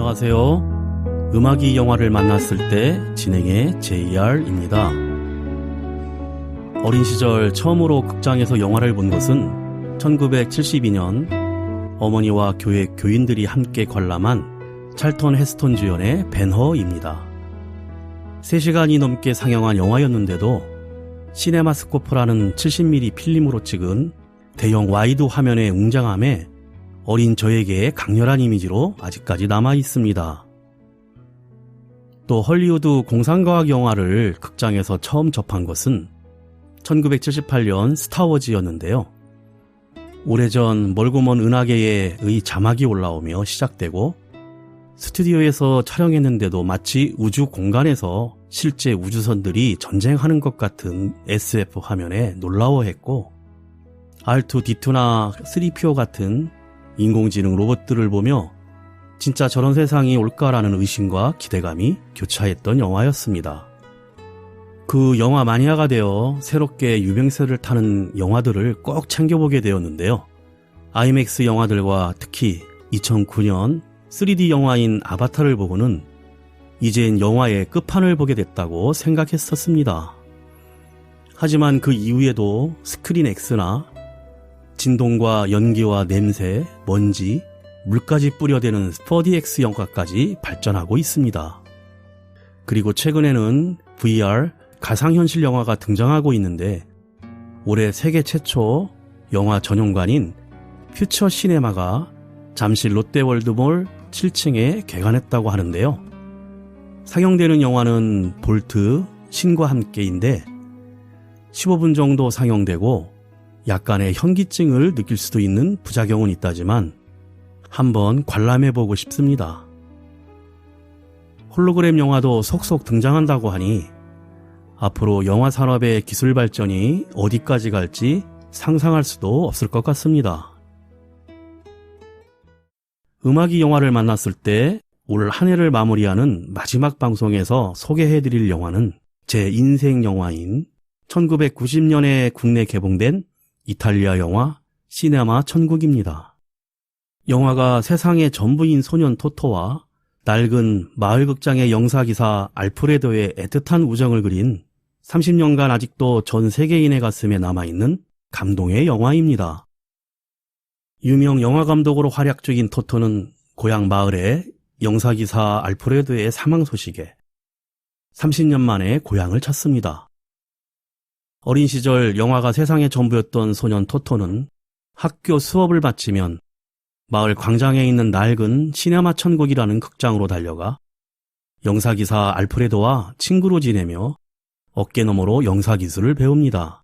안녕하세요. 음악이 영화를 만났을 때 진행의 JR입니다. 어린 시절 처음으로 극장에서 영화를 본 것은 1972년 어머니와 교회 교인들이 함께 관람한 찰턴 헤스턴 주연의 벤허입니다. 3시간이 넘게 상영한 영화였는데도 시네마스코프라는 70mm 필름으로 찍은 대형 와이드 화면의 웅장함에 어린 저에게 강렬한 이미지로 아직까지 남아 있습니다. 또 헐리우드 공상과학 영화를 극장에서 처음 접한 것은 1978년 스타워즈였는데요. 오래전 멀고 먼 은하계의 자막이 올라오며 시작되고 스튜디오에서 촬영했는데도 마치 우주 공간에서 실제 우주선들이 전쟁하는 것 같은 SF 화면에 놀라워했고, R2-D2나 3PO 같은 인공지능 로봇들을 보며 진짜 저런 세상이 올까라는 의심과 기대감이 교차했던 영화였습니다. 그 영화 마니아가 되어 새롭게 유명세를 타는 영화들을 꼭 챙겨보게 되었는데요. IMAX 영화들과 특히 2009년 3D 영화인 아바타를 보고는 이젠 영화의 끝판을 보게 됐다고 생각했었습니다. 하지만 그 이후에도 스크린 X나 진동과 연기와 냄새, 먼지, 물까지 뿌려대는 4DX 영화까지 발전하고 있습니다. 그리고 최근에는 VR, 가상현실 영화가 등장하고 있는데 올해 세계 최초 영화 전용관인 퓨처 시네마가 잠실 롯데월드몰 7층에 개관했다고 하는데요. 상영되는 영화는 볼트, 신과 함께인데 15분 정도 상영되고 약간의 현기증을 느낄 수도 있는 부작용은 있다지만 한번 관람해보고 싶습니다. 홀로그램 영화도 속속 등장한다고 하니 앞으로 영화 산업의 기술 발전이 어디까지 갈지 상상할 수도 없을 것 같습니다. 음악이 영화를 만났을 때 올 한 해를 마무리하는 마지막 방송에서 소개해드릴 영화는 제 인생 영화인 1990년에 국내 개봉된 이탈리아 영화 시네마 천국입니다. 영화가 세상의 전부인 소년 토토와 낡은 마을극장의 영사기사 알프레도의 애틋한 우정을 그린 30년간 아직도 전 세계인의 가슴에 남아있는 감동의 영화입니다. 유명 영화감독으로 활약 중인 토토는 고향 마을에 영사기사 알프레도의 사망 소식에 30년 만에 고향을 찾습니다. 어린 시절 영화가 세상의 전부였던 소년 토토는 학교 수업을 마치면 마을 광장에 있는 낡은 시네마 천국이라는 극장으로 달려가 영사기사 알프레도와 친구로 지내며 어깨너머로 영사기술을 배웁니다.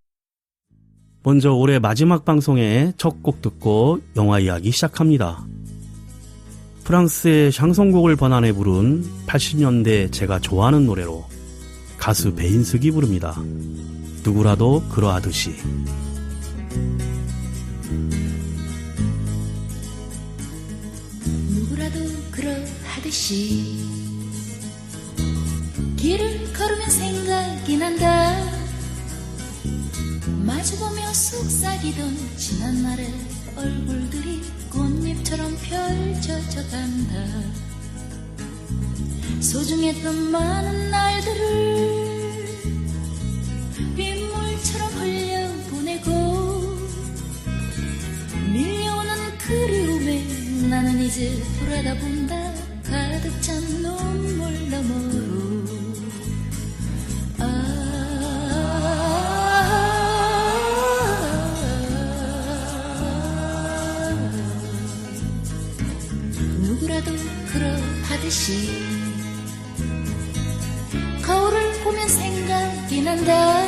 먼저 올해 마지막 방송에 첫 곡 듣고 영화 이야기 시작합니다. 프랑스의 샹송곡을 번안해 부른 80년대 제가 좋아하는 노래로 가수 배인숙이 부릅니다. 누구라도 그러하듯이. 누구라도 그러하듯이 길을 걸으면 생각이 난다. 마주보며 속삭이던 지난 날의 얼굴들이 꽃잎처럼 펼쳐져 간다. 소중했던 많은 날들을 빗물처럼 흘려보내고 밀려오는 그리움에 나는 이제 돌아다본다. 가득 찬 눈물 너머로. 누구라도 그러하듯이 거울을 보면 생각이 난다.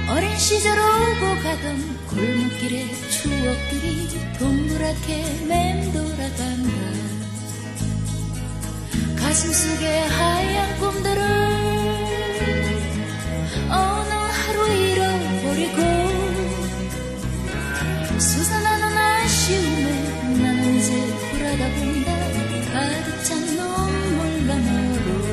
어린 시절 오고 가던 골목길의 추억들이 동그랗게 맴돌아간다. 가슴 속의 하얀 꿈들을 어느 하루 잃어버리고 솟아나는 아쉬움에 나는 이제 돌아다본다. 가득 찬 눈물 너머로.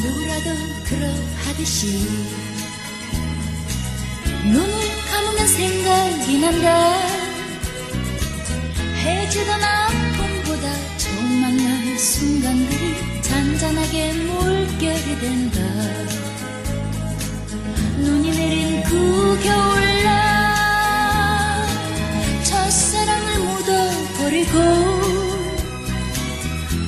누구라도 하듯이 눈을 감으면 생각이 난다. 해지던 아픔보다 처음 만난 순간들이 잔잔하게 물결이 된다. 눈이 내린 그 겨울날 첫사랑을 묻어버리고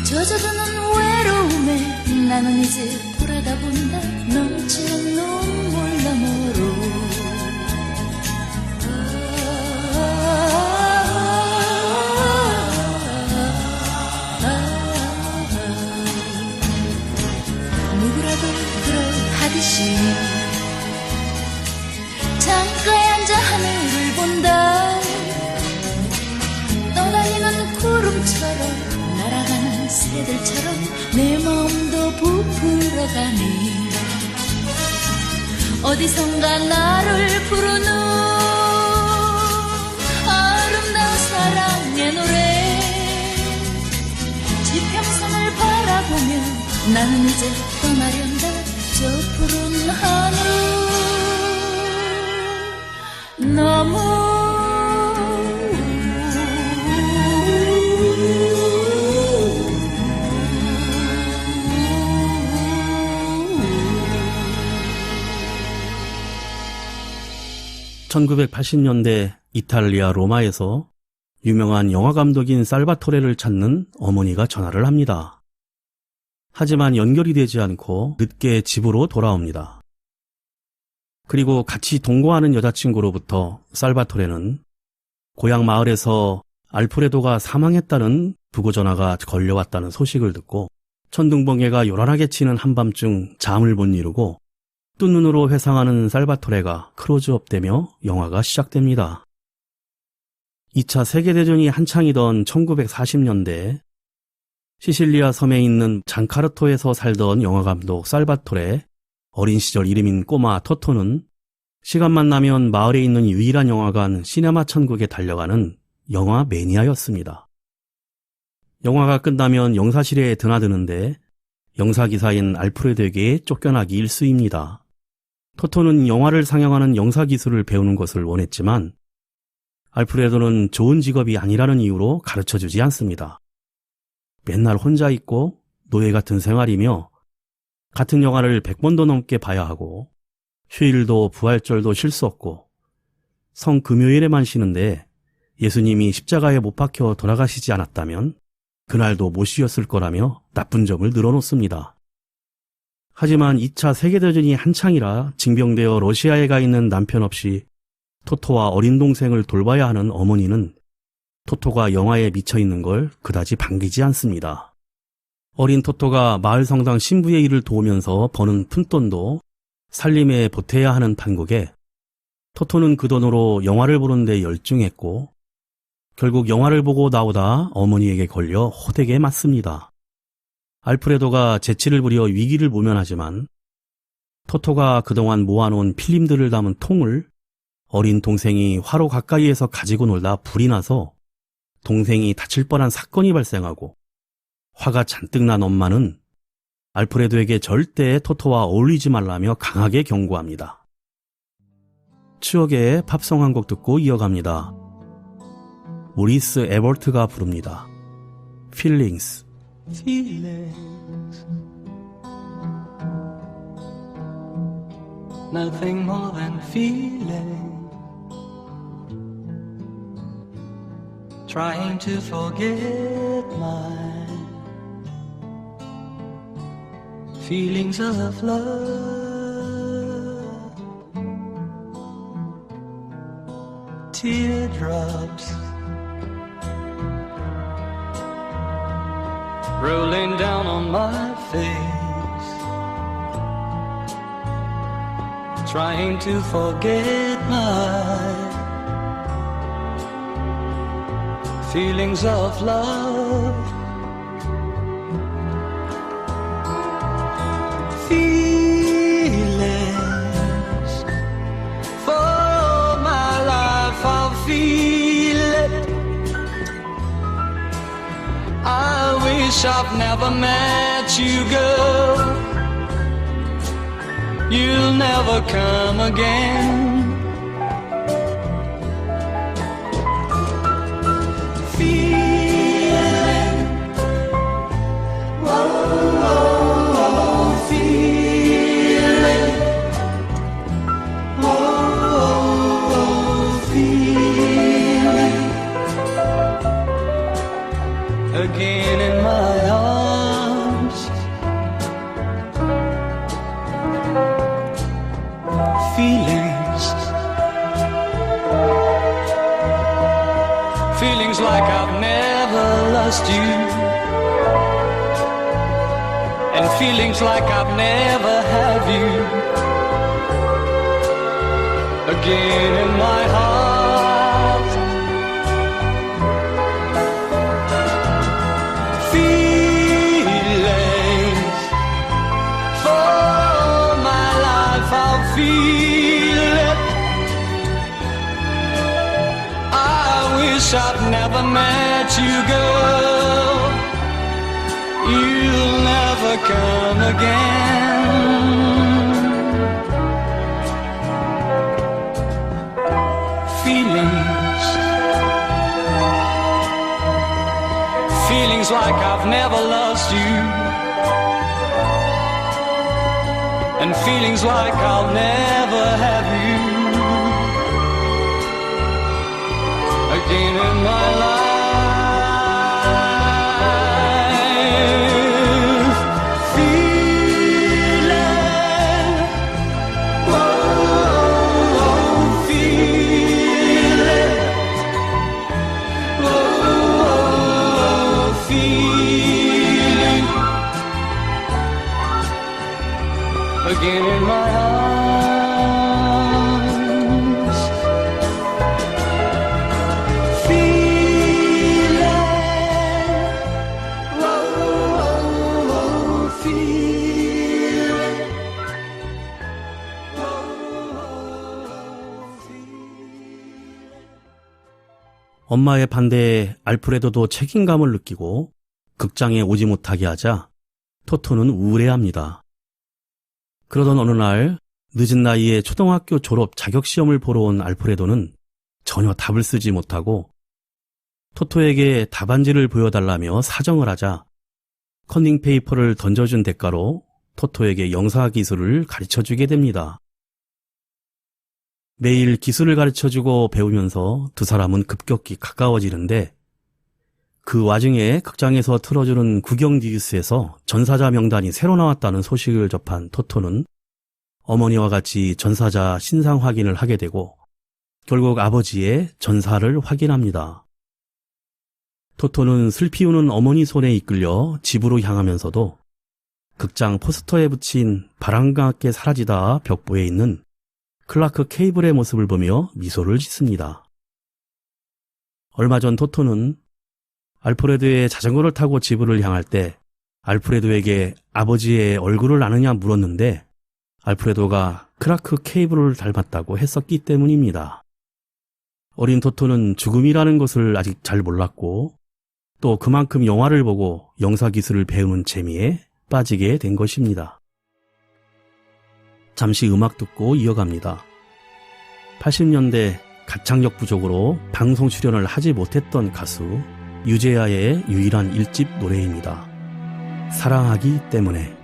젖어드는 외로움에 나는 이제 돌아다 본다. 넘치는 눈물 너머로 누구라도 그러하듯이 창가에 앉아 하늘을 본다. 떠다니는 구름처럼 날아가는 새들처럼 내 마음도 부풀어가네. 어디선가 나를 부르는 아름다운 사랑의 노래. 지평선을 바라보며 나는 이제 떠나련다. 저 푸른 하늘 너무 (1980년대) 이탈리아 로마에서 유명한 영화감독인 살바토레를 찾는 어머니가 전화를 합니다. 하지만 연결이 되지 않고 늦게 집으로 돌아옵니다. 그리고 같이 동거하는 여자친구로부터 살바토레는 고향 마을에서 알프레도가 사망했다는 부고전화가 걸려왔다는 소식을 듣고 천둥번개가 요란하게 치는 한밤중 잠을 못 이루고 뜬 눈으로 회상하는 살바토레가 클로즈업되며 영화가 시작됩니다. 2차 세계대전이 한창이던 1940년대 시실리아 섬에 있는 잔카르토에서 살던 영화감독 살바토레, 어린 시절 이름인 꼬마 토토는 시간만 나면 마을에 있는 유일한 영화관 시네마 천국에 달려가는 영화 매니아였습니다. 영화가 끝나면 영사실에 드나드는데 영사기사인 알프레도에게 쫓겨나기 일쑤입니다. 토토는 영화를 상영하는 영사기술을 배우는 것을 원했지만 알프레도는 좋은 직업이 아니라는 이유로 가르쳐주지 않습니다. 맨날 혼자 있고 노예 같은 생활이며 같은 영화를 100번도 넘게 봐야 하고 휴일도 부활절도 쉴 수 없고 성금요일에만 쉬는데 예수님이 십자가에 못 박혀 돌아가시지 않았다면 그날도 못 쉬었을 거라며 나쁜 점을 늘어놓습니다. 하지만 2차 세계대전이 한창이라 징병되어 러시아에 가 있는 남편 없이 토토와 어린 동생을 돌봐야 하는 어머니는 토토가 영화에 미쳐있는 걸 그다지 반기지 않습니다. 어린 토토가 마을 성당 신부의 일을 도우면서 버는 푼돈도 살림에 보태야 하는 판국에 토토는 그 돈으로 영화를 보는데 열중했고 결국 영화를 보고 나오다 어머니에게 걸려 호되게 맞습니다. 알프레도가 재치를 부려 위기를 모면하지만 토토가 그동안 모아놓은 필름들을 담은 통을 어린 동생이 화로 가까이에서 가지고 놀다 불이 나서 동생이 다칠 뻔한 사건이 발생하고 화가 잔뜩 난 엄마는 알프레도에게 절대 토토와 어울리지 말라며 강하게 경고합니다. 추억의 팝송 한 곡 듣고 이어갑니다. 모리스 에버트가 부릅니다. Feelings. Feelings, nothing more than feeling, trying to forget my feelings of love, teardrops rolling down on my face, trying to forget my feelings of love. Feelings, for my life I'll feel it. I wish I've never met you, girl. you'll never come again. Feeling, whoa, whoa, whoa, feeling, whoa, whoa, whoa, feeling, again in my arms. Feelings, feelings like I've never lost you, and feelings like I've never had you, again in my heart. Feelings, for my life I'll feel it. I wish I'd never met you, girl. You'll never come again. Feelings, feelings like I've never lost you, and feelings like I'll never have you again in my life. Feeling, whoa, feeling, whoa, feeling, again in my arms. Feeling, whoa, feeling, whoa, feeling. 엄마의 반대에 알프레도도 책임감을 느끼고 극장에 오지 못하게 하자 토토는 우울해합니다. 그러던 어느 날 늦은 나이에 초등학교 졸업 자격시험을 보러 온 알프레도는 전혀 답을 쓰지 못하고 토토에게 답안지를 보여달라며 사정을 하자 컨닝 페이퍼를 던져준 대가로 토토에게 영사기술을 가르쳐주게 됩니다. 매일 기술을 가르쳐주고 배우면서 두 사람은 급격히 가까워지는데 그 와중에 극장에서 틀어주는 구경 뉴스에서 전사자 명단이 새로 나왔다는 소식을 접한 토토는 어머니와 같이 전사자 신상 확인을 하게 되고 결국 아버지의 전사를 확인합니다. 토토는 슬피 우는 어머니 손에 이끌려 집으로 향하면서도 극장 포스터에 붙인 바람과 함께 사라지다 벽보에 있는 클라크 케이블의 모습을 보며 미소를 짓습니다. 얼마 전 토토는 알프레도의 자전거를 타고 집으로 향할 때 알프레도에게 아버지의 얼굴을 아느냐 물었는데 알프레도가 클라크 케이블을 닮았다고 했었기 때문입니다. 어린 토토는 죽음이라는 것을 아직 잘 몰랐고 또 그만큼 영화를 보고 영사기술을 배우는 재미에 빠지게 된 것입니다. 잠시 음악 듣고 이어갑니다. 80년대 가창력 부족으로 방송 출연을 하지 못했던 가수 유재하의 유일한 1집 노래입니다. 사랑하기 때문에.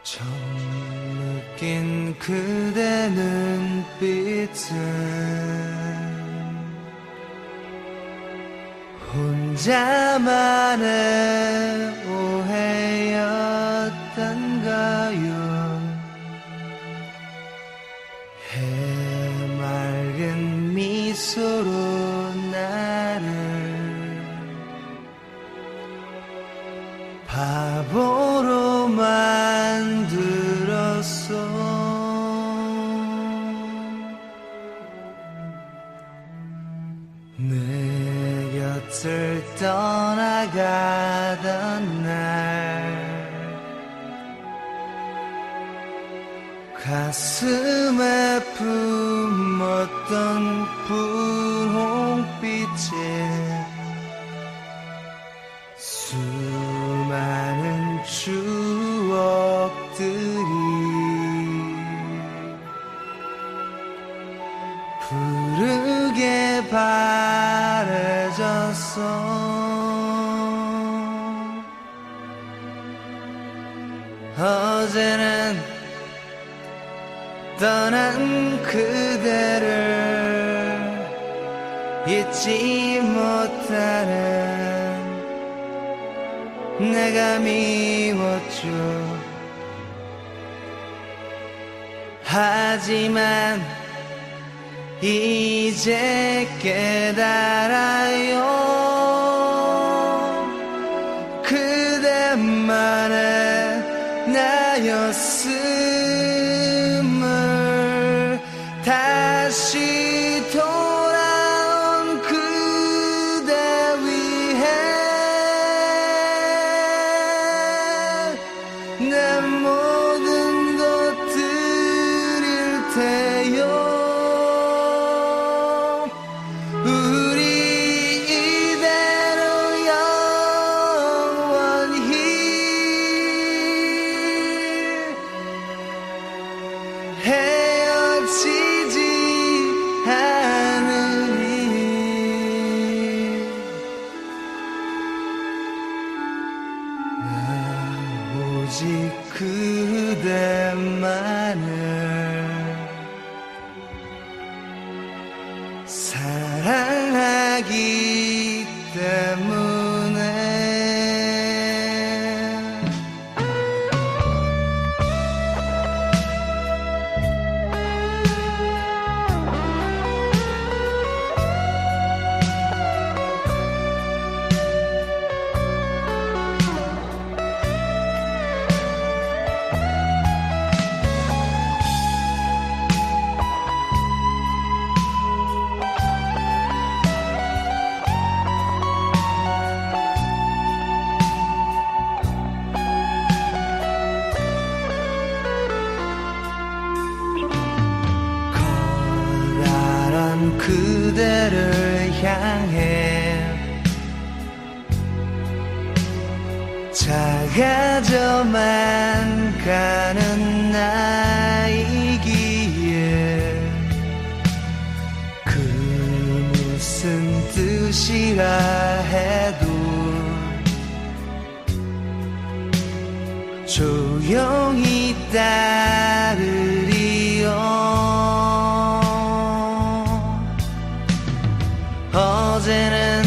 처음 느낀 그대 눈빛은 혼자만의 오해였던가요. 해맑은 미소로 나를 바보로 만들었어. 내 곁을 떠나가던 날 가슴에 품었던 분홍빛에 수많은 추억들이 푸르게 바래졌어. 어제는 떠난 그대를 잊지 못하는 내가 미웠죠. 하지만 이제 깨달아요. 그대만의 나였음을. 다시 돌아온 그대 위해 내 모든 것 드릴 테요. 우리 이대로 영원히 헤어지지 않으리. 나 오직 그대만을 사랑하기 때문에. 커다란 그대를 향해 작아져만 가는 나이기에 그 무슨 뜻이라 해도 조용히 따르리요. 어제는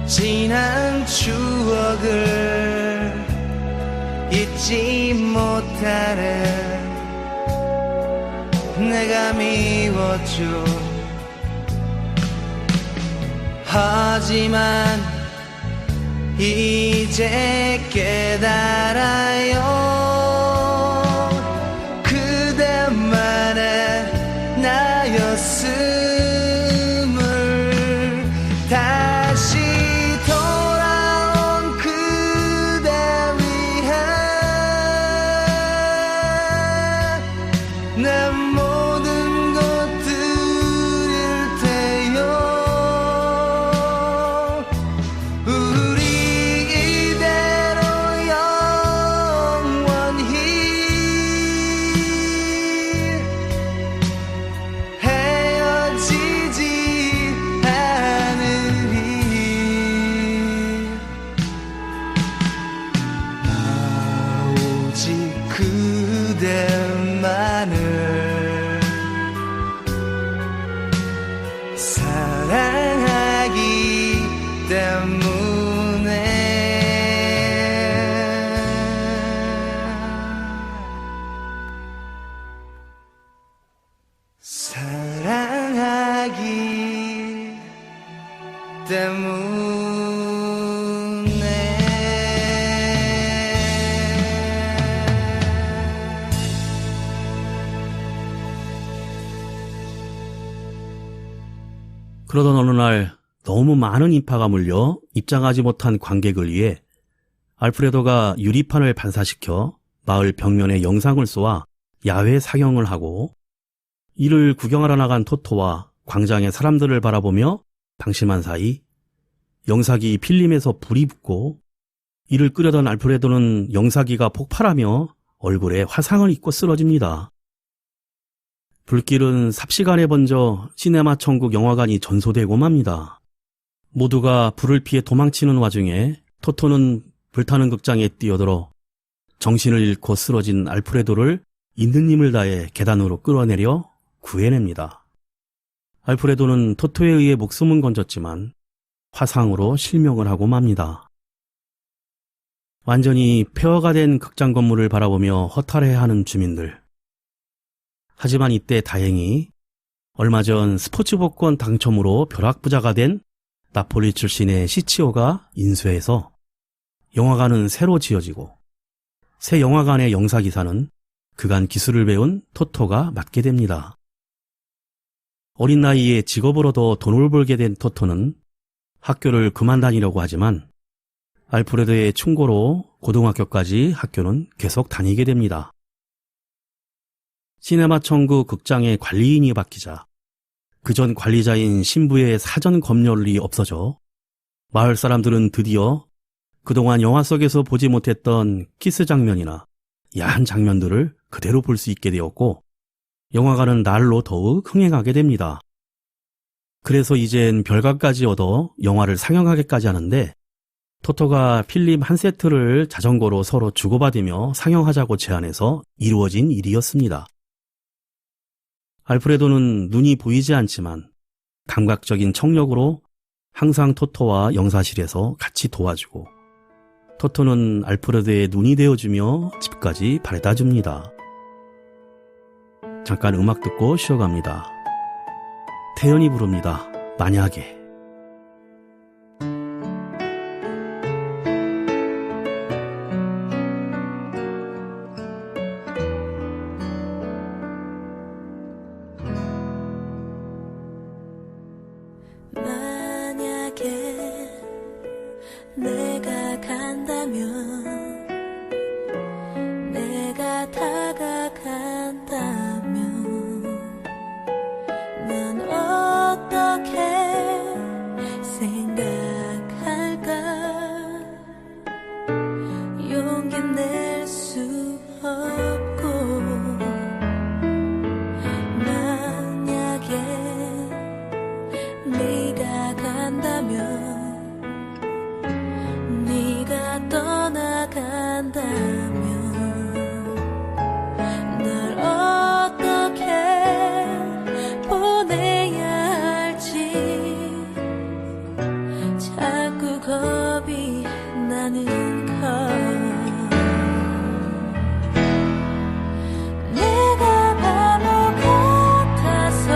지난 추억을 잊지 못하는 내가 미웠죠. 하지만 이제 깨달아요. 그대만의 나였음을. 다시 돌아온 그대 위해 내 모든 것 드릴 테요. 우리 이대로 영원히 헤어지지 않으리. 나 오직 그대만을 사랑하기 때문에. 사랑하기 때문에. 그러던 어느 날 너무 많은 인파가 몰려 입장하지 못한 관객을 위해 알프레도가 유리판을 반사시켜 마을 벽면에 영상을 쏘아 야외 상영을 하고, 이를 구경하러 나간 토토와 광장의 사람들을 바라보며 방심한 사이 영사기 필름에서 불이 붙고, 이를 끄려던 알프레도는 영사기가 폭발하며 얼굴에 화상을 입고 쓰러집니다. 불길은 삽시간에 번져 시네마 천국 영화관이 전소되고 맙니다. 모두가 불을 피해 도망치는 와중에 토토는 불타는 극장에 뛰어들어 정신을 잃고 쓰러진 알프레도를 있는 힘을 다해 계단으로 끌어내려 구해냅니다. 알프레도는 토토에 의해 목숨은 건졌지만 화상으로 실명을 하고 맙니다. 완전히 폐허가 된 극장 건물을 바라보며 허탈해하는 주민들. 하지만 이때 다행히 얼마 전 스포츠 복권 당첨으로 벼락부자가 된 나폴리 출신의 시치오가 인수해서 영화관은 새로 지어지고, 새 영화관의 영사기사는 그간 기술을 배운 토토가 맡게 됩니다. 어린 나이에 직업으로도 돈을 벌게 된 토토는 학교를 그만 다니려고 하지만 알프레도의 충고로 고등학교까지 학교는 계속 다니게 됩니다. 시네마 천국 극장의 관리인이 바뀌자 그전 관리자인 신부의 사전 검열이 없어져 마을 사람들은 드디어 그동안 영화 속에서 보지 못했던 키스 장면이나 야한 장면들을 그대로 볼 수 있게 되었고, 영화관은 날로 더욱 흥행하게 됩니다. 그래서 이젠 별값까지 얻어 영화를 상영하게까지 하는데, 토토가 필름 한 세트를 자전거로 서로 주고받으며 상영하자고 제안해서 이루어진 일이었습니다. 알프레도는 눈이 보이지 않지만 감각적인 청력으로 항상 토토와 영사실에서 같이 도와주고, 토토는 알프레도의 눈이 되어주며 집까지 바래다줍니다. 잠깐 음악 듣고 쉬어갑니다. 태연이 부릅니다. 만약에. 만약에 내가 간다면, 내가 다가간다면, 넌 어떻게 생각할까? 용기 낼 수 없고, 만약에 네가 간다면, 네가 떠나간다면, 널 어떻게 보내야 할지 자꾸 겁이 나는 걸. 내가 바보 같아서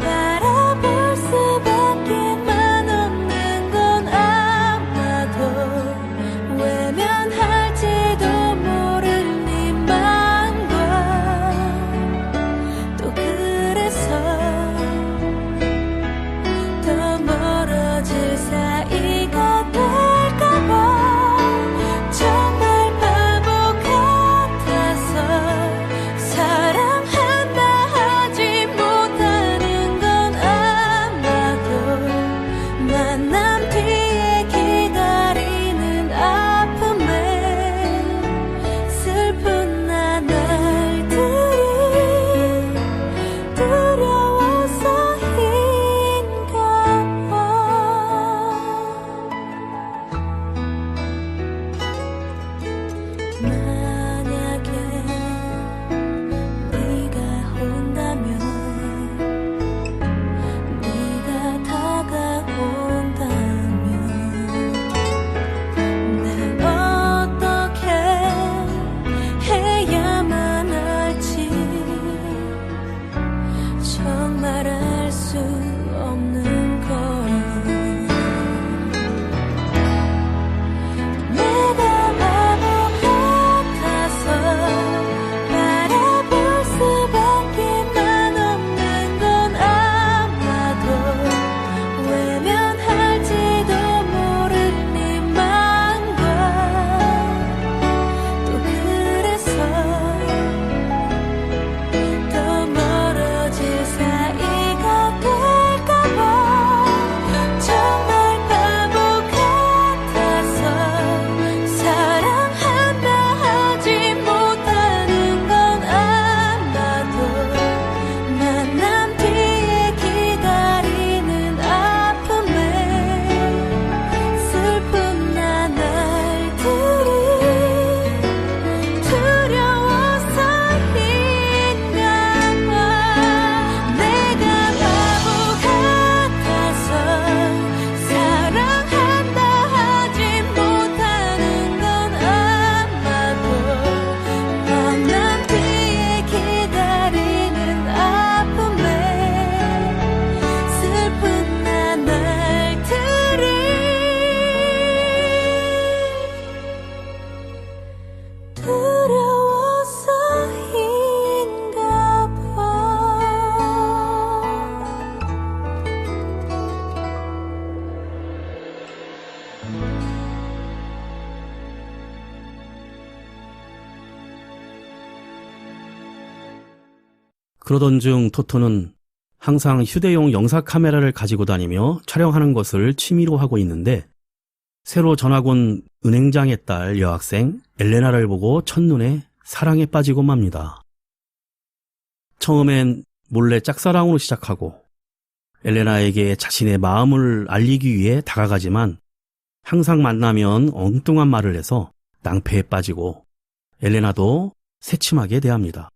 바라볼 수밖에만 없는 건 아마도 외면할지도 모를 네 맘과, 또 그래서 더 멀어질 사이가 될까봐 정말 바보 같아서 사랑한다 하지 못하는 건 아마도 만남 뒤에 기다리는 아픔에 슬픈 나날들이 두려워서인가 봐. 만약에 네가 온다면, 네가 다가온다면, 난 어떻게 해야만 할지 정말 알 수 없는 걸. 내가 바보 같아서 바라볼 수밖에만 없는 건 아마도 외면 그러던 중 토토는 항상 휴대용 영사 카메라를 가지고 다니며 촬영하는 것을 취미로 하고 있는데 새로 전학 온 은행장의 딸 여학생 엘레나를 보고 첫눈에 사랑에 빠지고 맙니다. 처음엔 몰래 짝사랑으로 시작하고 엘레나에게 자신의 마음을 알리기 위해 다가가지만 항상 만나면 엉뚱한 말을 해서 낭패에 빠지고 엘레나도 새침하게 대합니다.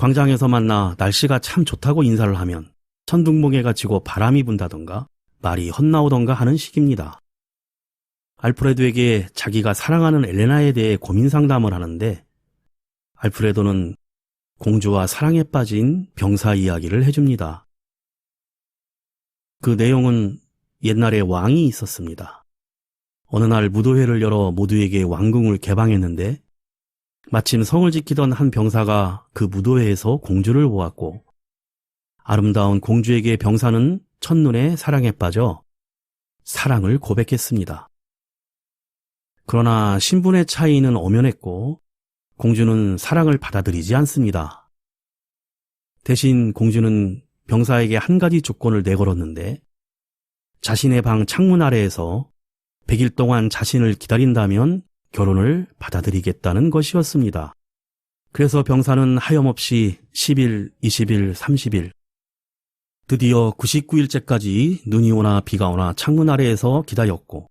광장에서 만나 날씨가 참 좋다고 인사를 하면 천둥번개가 치고 바람이 분다던가 말이 헛나오던가 하는 식입니다. 알프레도에게 자기가 사랑하는 엘레나에 대해 고민 상담을 하는데 알프레도는 공주와 사랑에 빠진 병사 이야기를 해줍니다. 그 내용은 옛날에 왕이 있었습니다. 어느 날 무도회를 열어 모두에게 왕궁을 개방했는데 마침 성을 지키던 한 병사가 그 무도회에서 공주를 보았고 아름다운 공주에게 병사는 첫눈에 사랑에 빠져 사랑을 고백했습니다. 그러나 신분의 차이는 엄연했고 공주는 사랑을 받아들이지 않습니다. 대신 공주는 병사에게 한 가지 조건을 내걸었는데 자신의 방 창문 아래에서 100일 동안 자신을 기다린다면 결혼을 받아들이겠다는 것이었습니다. 그래서 병사는 하염없이 10일, 20일, 30일, 드디어 99일째까지 눈이 오나 비가 오나 창문 아래에서 기다렸고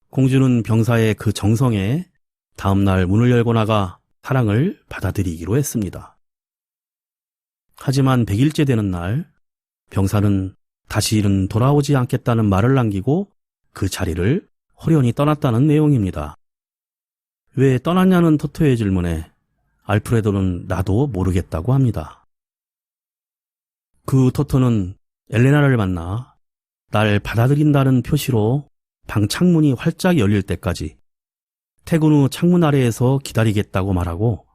공주는 병사의 그 정성에 다음날 문을 열고 나가 사랑을 받아들이기로 했습니다. 하지만 100일째 되는 날 병사는 다시는 돌아오지 않겠다는 말을 남기고 그 자리를 호련히 떠났다는 내용입니다. 왜 떠났냐는 토토의 질문에 알프레도는 나도 모르겠다고 합니다. 그 토토는 엘레나를 만나 날 받아들인다는 표시로 방 창문이 활짝 열릴 때까지 퇴근 후 창문 아래에서 기다리겠다고 말하고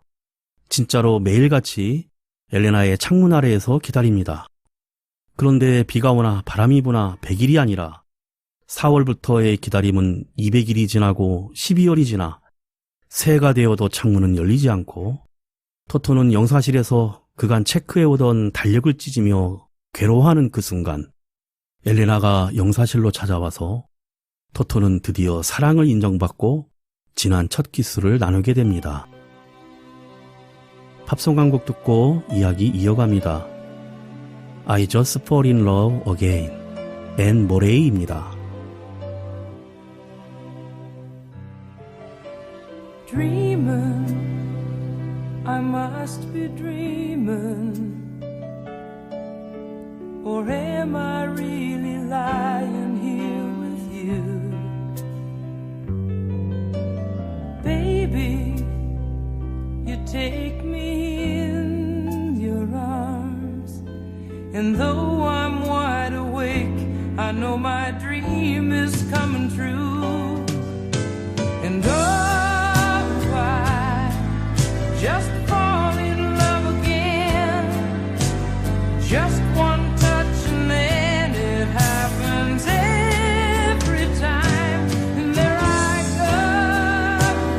진짜로 매일같이 엘레나의 창문 아래에서 기다립니다. 그런데 비가 오나 바람이 부나 100일이 아니라 4월부터의 기다림은 200일이 지나고 12월이 지나 새해가 되어도 창문은 열리지 않고 토토는 영사실에서 그간 체크해오던 달력을 찢으며 괴로워하는 그 순간 엘레나가 영사실로 찾아와서 토토는 드디어 사랑을 인정받고 진한 첫 키스를 나누게 됩니다. 팝송 한 곡 듣고 이야기 이어갑니다. I Just Fall in Love Again, 앤 모레이입니다. Dreaming, I must be dreaming, or am I really lying here with you? Baby, you take me in your arms, and though I'm wide awake, I know my dream is coming true. And oh, I just fall in love again, just one touch and then it happens every time. And there I go,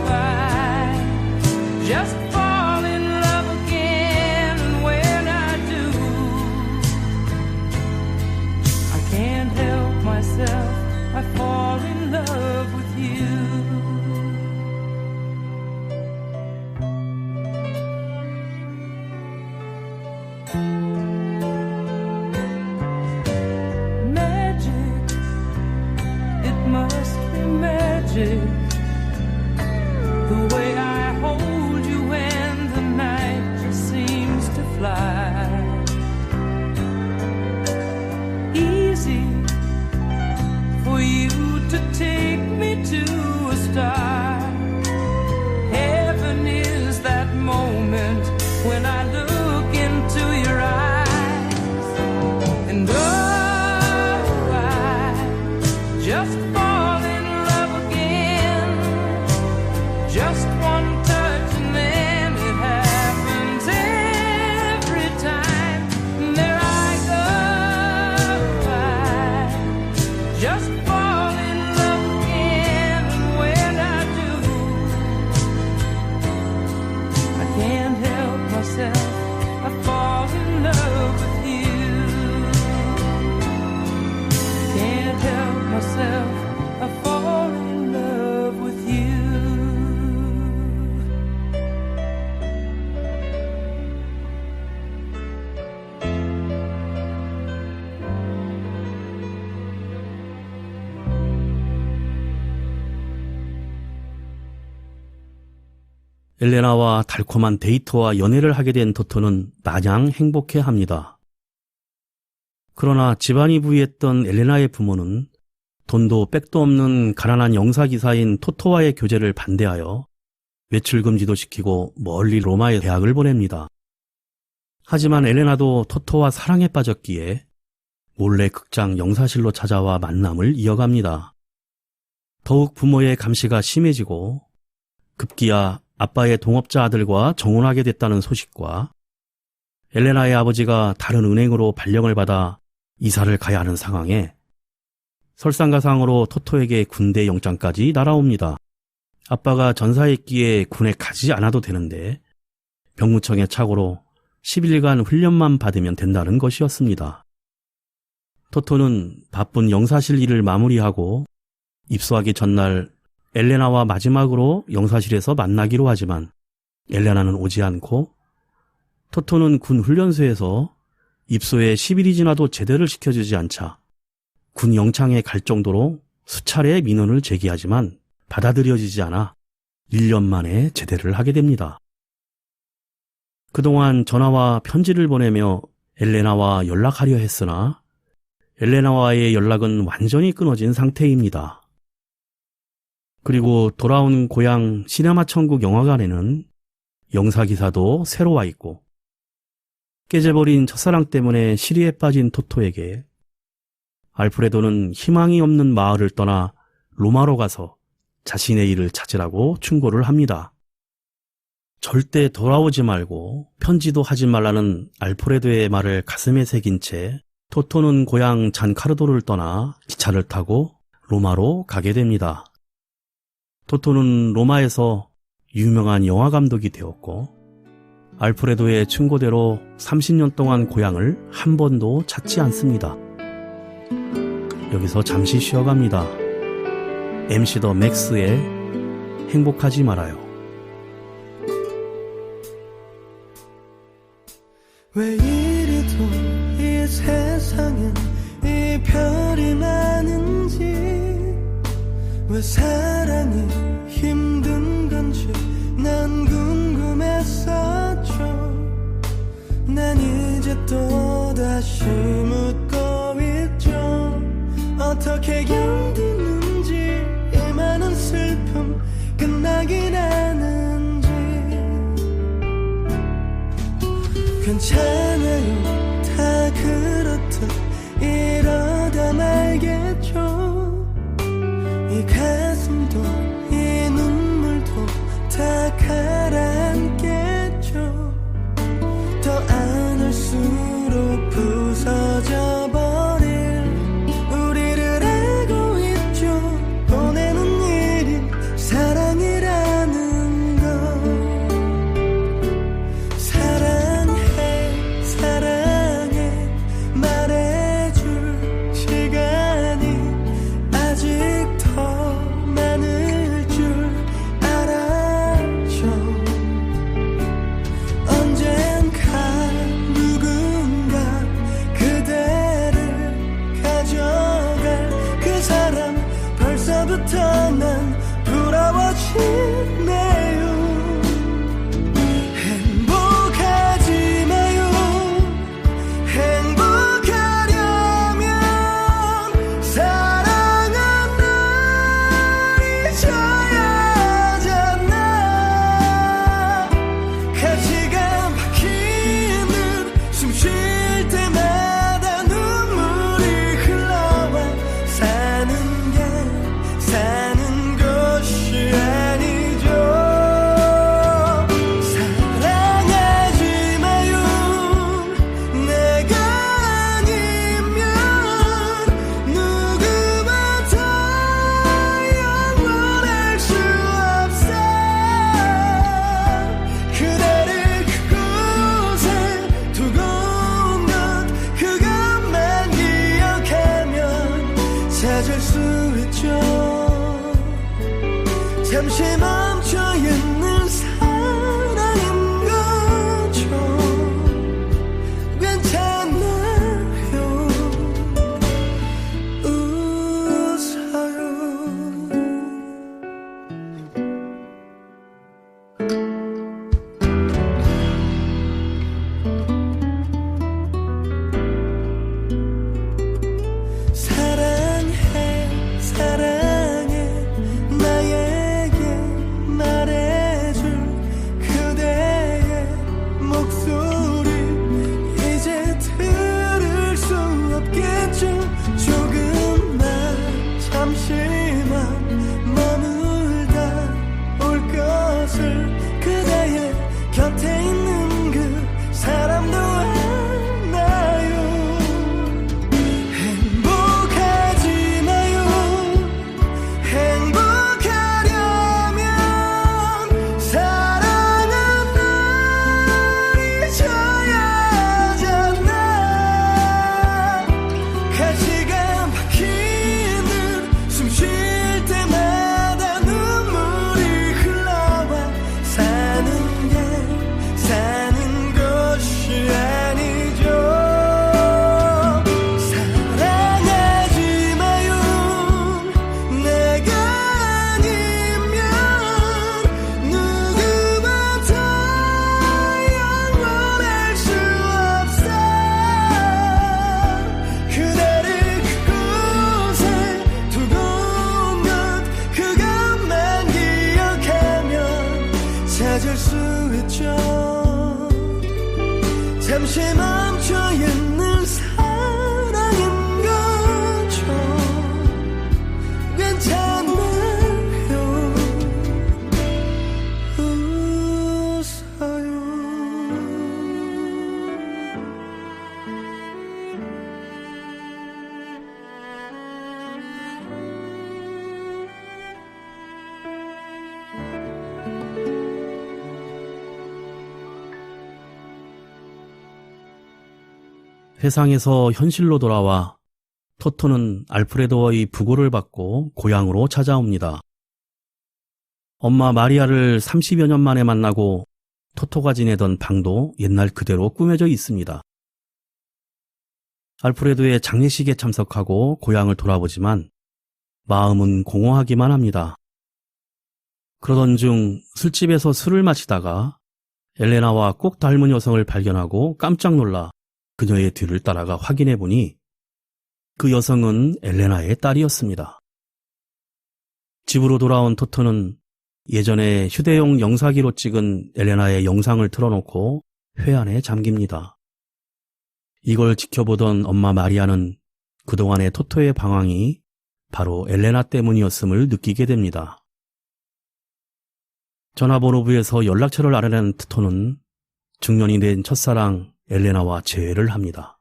I just fall in love again. And when I do, I can't help myself, I fall in love with you. 엘레나와 달콤한 데이트와 연애를 하게 된 토토는 마냥 행복해합니다. 그러나 집안이 부유했던 엘레나의 부모는 돈도 백도 없는 가난한 영사기사인 토토와의 교제를 반대하여 외출 금지도 시키고 멀리 로마에 대학을 보냅니다. 하지만 엘레나도 토토와 사랑에 빠졌기에 몰래 극장 영사실로 찾아와 만남을 이어갑니다. 더욱 부모의 감시가 심해지고 급기야 아빠의 동업자 아들과 정혼하게 됐다는 소식과 엘레나의 아버지가 다른 은행으로 발령을 받아 이사를 가야 하는 상황에 설상가상으로 토토에게 군대 영장까지 날아옵니다. 아빠가 전사했기에 군에 가지 않아도 되는데 병무청의 착오로 10일간 훈련만 받으면 된다는 것이었습니다. 토토는 바쁜 영사실 일을 마무리하고 입소하기 전날 엘레나와 마지막으로 영사실에서 만나기로 하지만 엘레나는 오지 않고 토토는 군 훈련소에서 입소에 10일이 지나도 제대를 시켜주지 않자 군 영창에 갈 정도로 수차례 민원을 제기하지만 받아들여지지 않아 1년 만에 제대를 하게 됩니다. 그동안 전화와 편지를 보내며 엘레나와 연락하려 했으나 엘레나와의 연락은 완전히 끊어진 상태입니다. 그리고 돌아온 고향 시네마 천국 영화관에는 영사기사도 새로 와 있고 깨져버린 첫사랑 때문에 시리에 빠진 토토에게 알프레도는 희망이 없는 마을을 떠나 로마로 가서 자신의 일을 찾으라고 충고를 합니다. 절대 돌아오지 말고 편지도 하지 말라는 알프레도의 말을 가슴에 새긴 채 토토는 고향 잔카르도를 떠나 기차를 타고 로마로 가게 됩니다. 토토는 로마에서 유명한 영화감독이 되었고 알프레도의 충고대로 30년 동안 고향을 한 번도 찾지 않습니다. 여기서 잠시 쉬어갑니다. MC 더 맥스의 행복하지 말아요. 왜 이리도 이 세상엔 이별이 많은지 왜 사랑이 힘든 건지 난 궁금했었죠. 난 이제 또다시 묻고 있죠. 어떻게 견디는지 이 많은 슬픔 끝나긴 하는지. 괜찮아요 다 그렇듯 이러다 말겠죠. 이 가슴도 이 눈물도 다 가라앉겠죠. 더 안을수록 부서져 버릴 우리를 알고 있죠. 보내는 일이 사랑이라는 걸. 사랑해 사랑해 말해줄 시간이 아직 더 많을 줄 알았죠. 언젠가 누군가 그대를 가져갈 그 사람 벌써부터 난 부러워지네요. 행복하지 마요. 행복하려면 사랑한 날 잊어야잖아. 가치가 바뀌는 숨 쉴 때마다 눈물이 흘러와. 사는 게 사는 것이 아니죠. 사랑하지 마요. 내가 아니면 누구보다 영원할 수 없어. 그대를 그곳에 두고 온 것 그것만 기억하면 찾을 수 있죠. 잠시 멈춰 있는 사랑인 거죠. 괜찮아요. 웃어요. 회상에서 현실로 돌아와 토토는 알프레도의 부고를 받고 고향으로 찾아옵니다. 엄마 마리아를 30여 년 만에 만나고 토토가 지내던 방도 옛날 그대로 꾸며져 있습니다. 알프레도의 장례식에 참석하고 고향을 돌아보지만 마음은 공허하기만 합니다. 그러던 중 술집에서 술을 마시다가 엘레나와 꼭 닮은 여성을 발견하고 깜짝 놀라 그녀의 뒤를 따라가 확인해 보니 그 여성은 엘레나의 딸이었습니다. 집으로 돌아온 토토는 예전에 휴대용 영사기로 찍은 엘레나의 영상을 틀어놓고 회한에 잠깁니다. 이걸 지켜보던 엄마 마리아는 그동안의 토토의 방황이 바로 엘레나 때문이었음을 느끼게 됩니다. 전화번호부에서 연락처를 알아낸 토토는 중년이 된 첫사랑 엘레나와 재회를 합니다.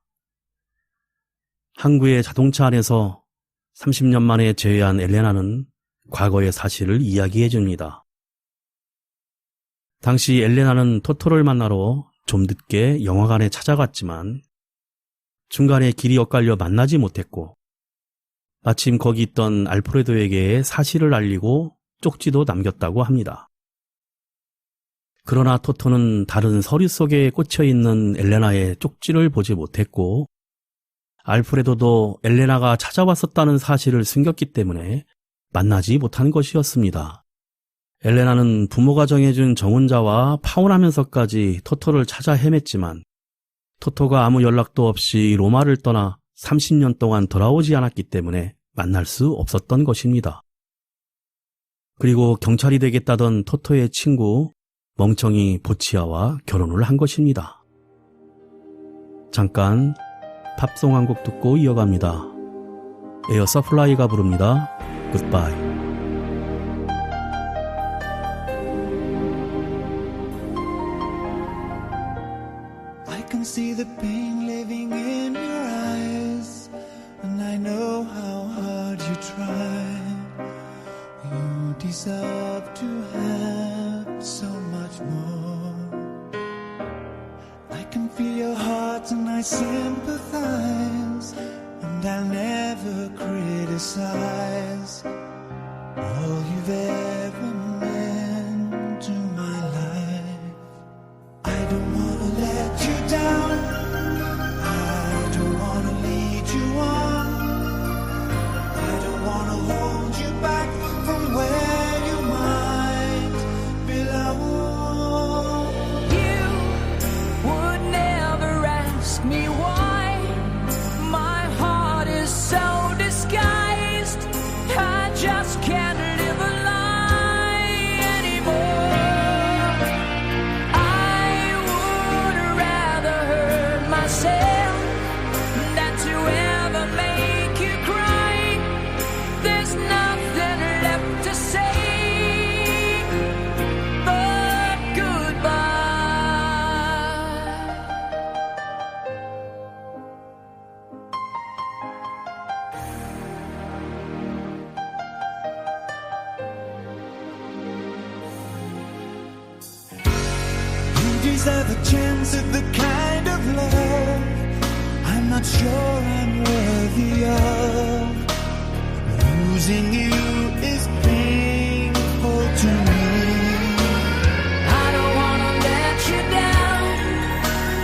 항구의 자동차 안에서 30년 만에 재회한 엘레나는 과거의 사실을 이야기해 줍니다. 당시 엘레나는 토토를 만나러 좀 늦게 영화관에 찾아갔지만 중간에 길이 엇갈려 만나지 못했고 마침 거기 있던 알프레도에게 사실을 알리고 쪽지도 남겼다고 합니다. 그러나 토토는 다른 서류 속에 꽂혀있는 엘레나의 쪽지를 보지 못했고 알프레도도 엘레나가 찾아왔었다는 사실을 숨겼기 때문에 만나지 못한 것이었습니다. 엘레나는 부모가 정해준 정혼자와 파혼하면서까지 토토를 찾아 헤맸지만 토토가 아무 연락도 없이 로마를 떠나 30년 동안 돌아오지 않았기 때문에 만날 수 없었던 것입니다. 그리고 경찰이 되겠다던 토토의 친구 멍청이 보치아와 결혼을 한 것입니다. 잠깐 팝송 한 곡 듣고 이어갑니다. 에어 서플라이가 부릅니다. 굿바이. I can see the pain living in your eyes, and I know how hard you try. You deserve to have so much more. I can feel your heart and I sympathize, and I'll never criticize all you've ever meant to my life. I don't wanna let you down, I don't wanna lead you on, I don't wanna hold you back from where you might belong. You would never ask me why. My heart is so disguised. I just can't live a lie anymore. I would rather hurt myself than to ever make you cry. There's nothing left to say but goodbye. You deserve a chance at the kind of love I'm not sure I'm worthy of. Losing you is painful to me. I don't wanna let you down.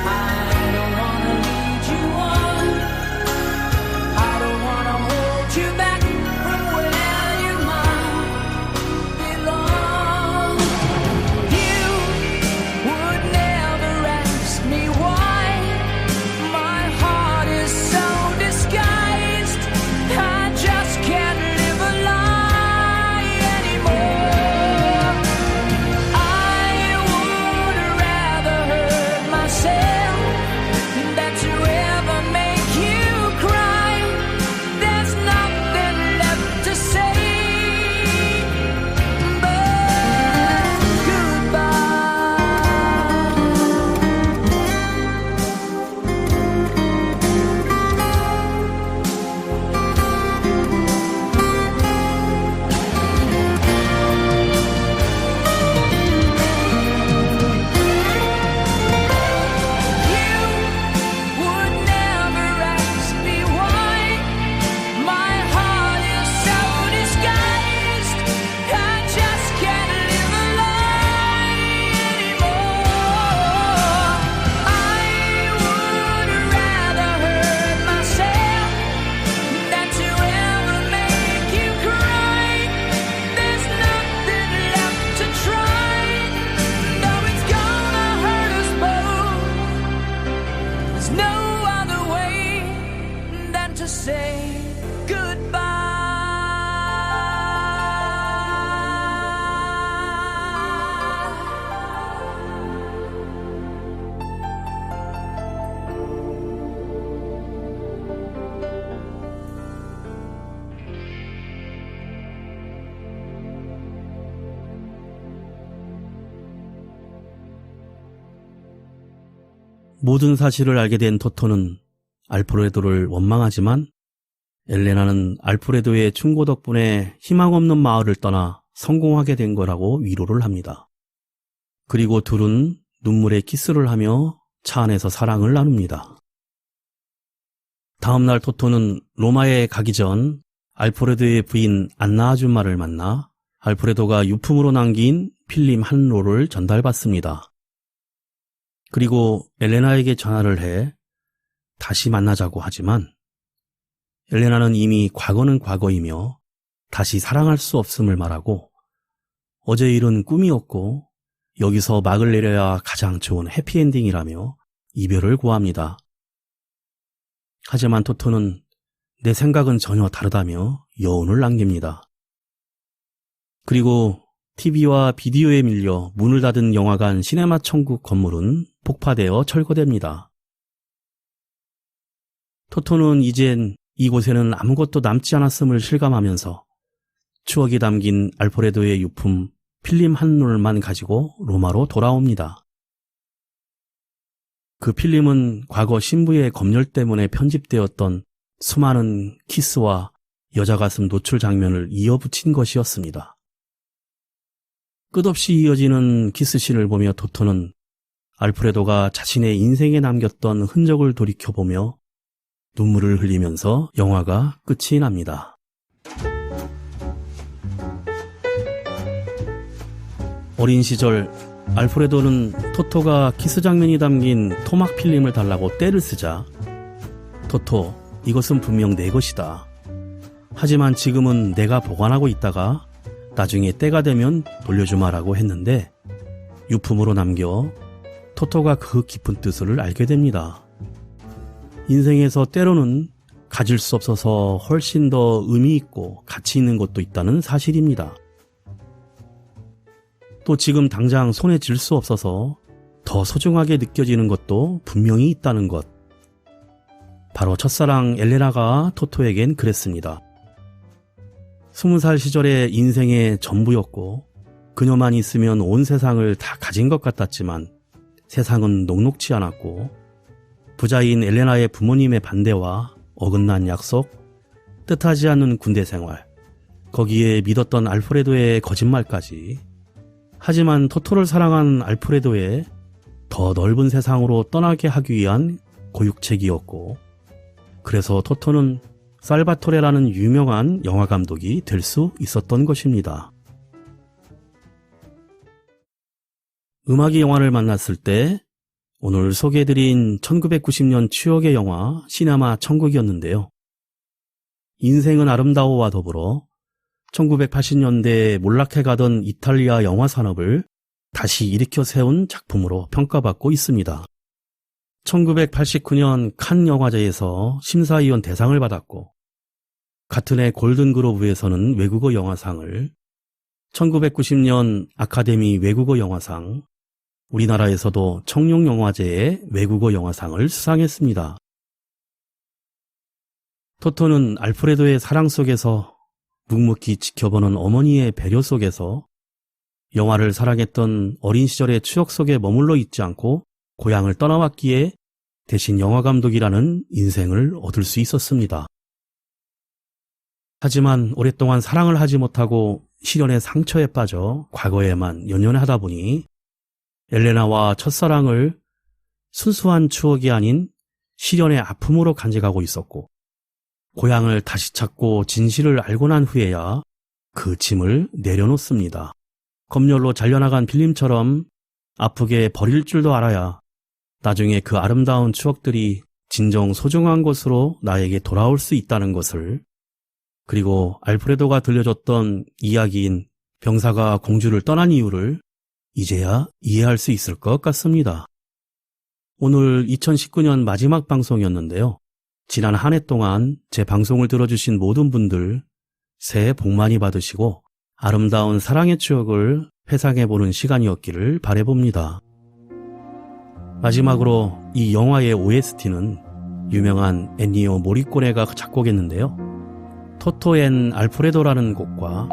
I don't wanna lead you on. I don't wanna hold you back from where you might belong. You would never ask me why. My heart is so disguised. I just can't live a lie. to say goodbye. 모든 사실을 알게 된 토토는 알프레도를 원망하지만 엘레나는 알프레도의 충고 덕분에 희망 없는 마을을 떠나 성공하게 된 거라고 위로를 합니다. 그리고 둘은 눈물에 키스를 하며 차 안에서 사랑을 나눕니다. 다음 날 토토는 로마에 가기 전 알프레도의 부인 안나 아줌마를 만나 알프레도가 유품으로 남긴 필름 한 롤을 전달받습니다. 그리고 엘레나에게 전화를 해 다시 만나자고 하지만 엘레나는 이미 과거는 과거이며 다시 사랑할 수 없음을 말하고 어제 일은 꿈이었고 여기서 막을 내려야 가장 좋은 해피엔딩이라며 이별을 고합니다. 하지만 토토는 내 생각은 전혀 다르다며 여운을 남깁니다. 그리고 TV와 비디오에 밀려 문을 닫은 영화관 시네마 천국 건물은 폭파되어 철거됩니다. 토토는 이젠 이곳에는 아무것도 남지 않았음을 실감하면서 추억이 담긴 알프레도의 유품 필름 한 롤만 가지고 로마로 돌아옵니다. 그 필름은 과거 신부의 검열 때문에 편집되었던 수많은 키스와 여자 가슴 노출 장면을 이어붙인 것이었습니다. 끝없이 이어지는 키스씬을 보며 토토는 알프레도가 자신의 인생에 남겼던 흔적을 돌이켜보며 눈물을 흘리면서 영화가 끝이 납니다. 어린 시절 알프레도는 토토가 키스 장면이 담긴 토막 필름을 달라고 떼를 쓰자 토토, 이것은 분명 내 것이다. 하지만 지금은 내가 보관하고 있다가 나중에 때가 되면 돌려주마라고 했는데 유품으로 남겨 토토가 그 깊은 뜻을 알게 됩니다. 인생에서 때로는 가질 수 없어서 훨씬 더 의미 있고 가치 있는 것도 있다는 사실입니다. 또 지금 당장 손에 쥘 수 없어서 더 소중하게 느껴지는 것도 분명히 있다는 것. 바로 첫사랑 엘레나가 토토에겐 그랬습니다. 20살 시절의 인생의 전부였고 그녀만 있으면 온 세상을 다 가진 것 같았지만 세상은 녹록지 않았고 부자인 엘레나의 부모님의 반대와 어긋난 약속, 뜻하지 않는 군대 생활, 거기에 믿었던 알프레도의 거짓말까지. 하지만 토토를 사랑한 알프레도의 더 넓은 세상으로 떠나게 하기 위한 고육책이었고 그래서 토토는 살바토레라는 유명한 영화 감독이 될 수 있었던 것입니다. 음악이 영화를 만났을 때 오늘 소개해드린 1990년 추억의 영화 시네마 천국이었는데요. 인생은 아름다워와 더불어 1980년대에 몰락해가던 이탈리아 영화 산업을 다시 일으켜 세운 작품으로 평가받고 있습니다. 1989년 칸 영화제에서 심사위원 대상을 받았고 같은 해 골든글로브에서는 외국어 영화상을, 1990년 아카데미 외국어 영화상, 우리나라에서도 청룡영화제의 외국어 영화상을 수상했습니다. 토토는 알프레도의 사랑 속에서 묵묵히 지켜보는 어머니의 배려 속에서 영화를 사랑했던 어린 시절의 추억 속에 머물러 있지 않고 고향을 떠나왔기에 대신 영화감독이라는 인생을 얻을 수 있었습니다. 하지만 오랫동안 사랑을 하지 못하고 시련의 상처에 빠져 과거에만 연연하다 보니 엘레나와 첫사랑을 순수한 추억이 아닌 시련의 아픔으로 간직하고 있었고 고향을 다시 찾고 진실을 알고 난 후에야 그 짐을 내려놓습니다. 검열로 잘려나간 필름처럼 아프게 버릴 줄도 알아야 나중에 그 아름다운 추억들이 진정 소중한 것으로 나에게 돌아올 수 있다는 것을, 그리고 알프레도가 들려줬던 이야기인 병사가 공주를 떠난 이유를 이제야 이해할 수 있을 것 같습니다. 오늘 2019년 마지막 방송이었는데요. 지난 한 해 동안 제 방송을 들어주신 모든 분들 새해 복 많이 받으시고 아름다운 사랑의 추억을 회상해보는 시간이었기를 바라봅니다. 마지막으로 이 영화의 OST는 유명한 엔니오 모리꼬네가 작곡했는데요. 토토 앤 알프레도라는 곡과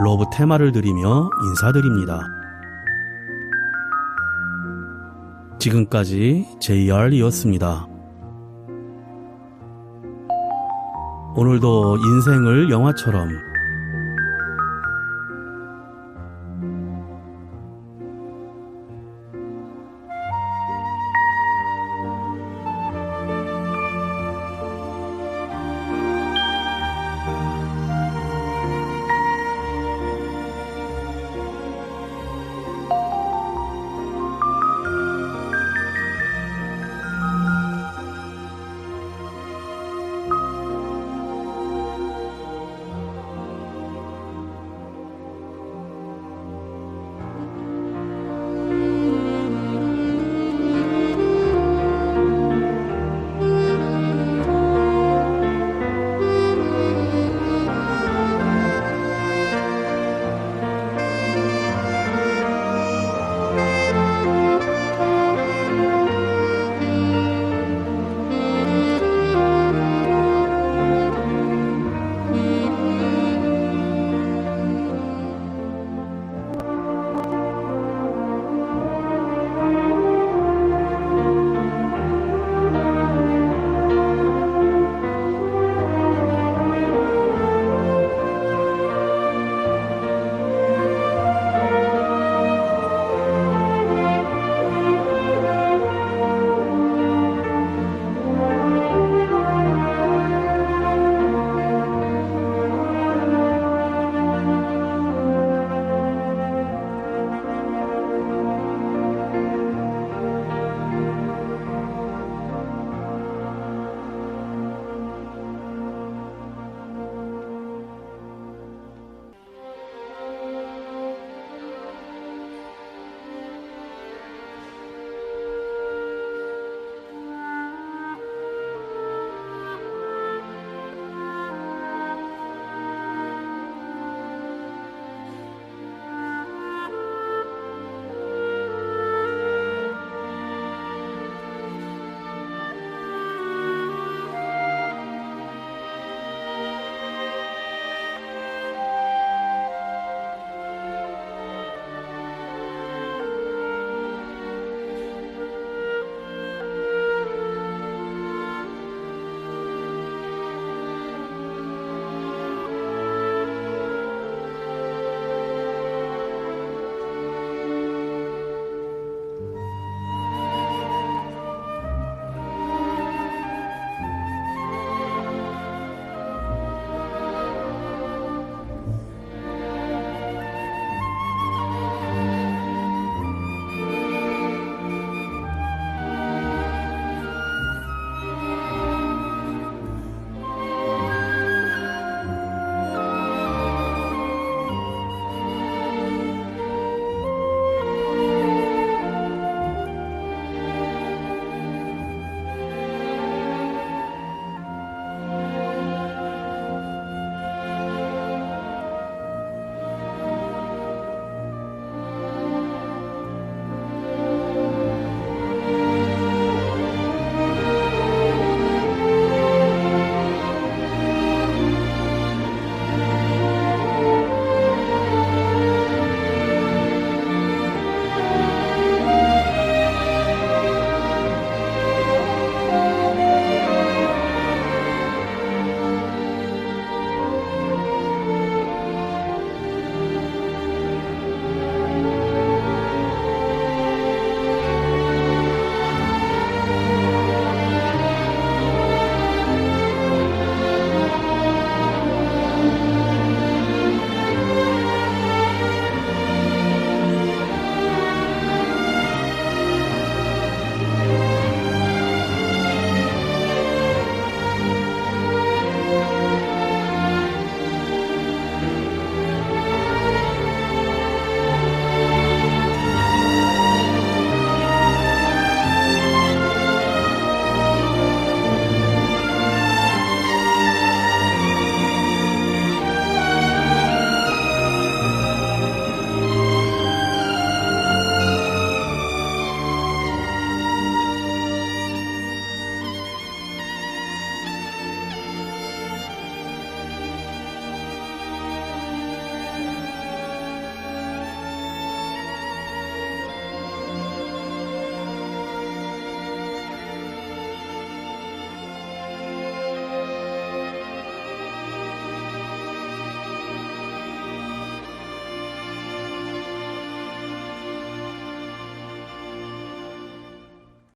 러브 테마를 들으며 인사드립니다. 지금까지 JR이었습니다. 오늘도 인생을 영화처럼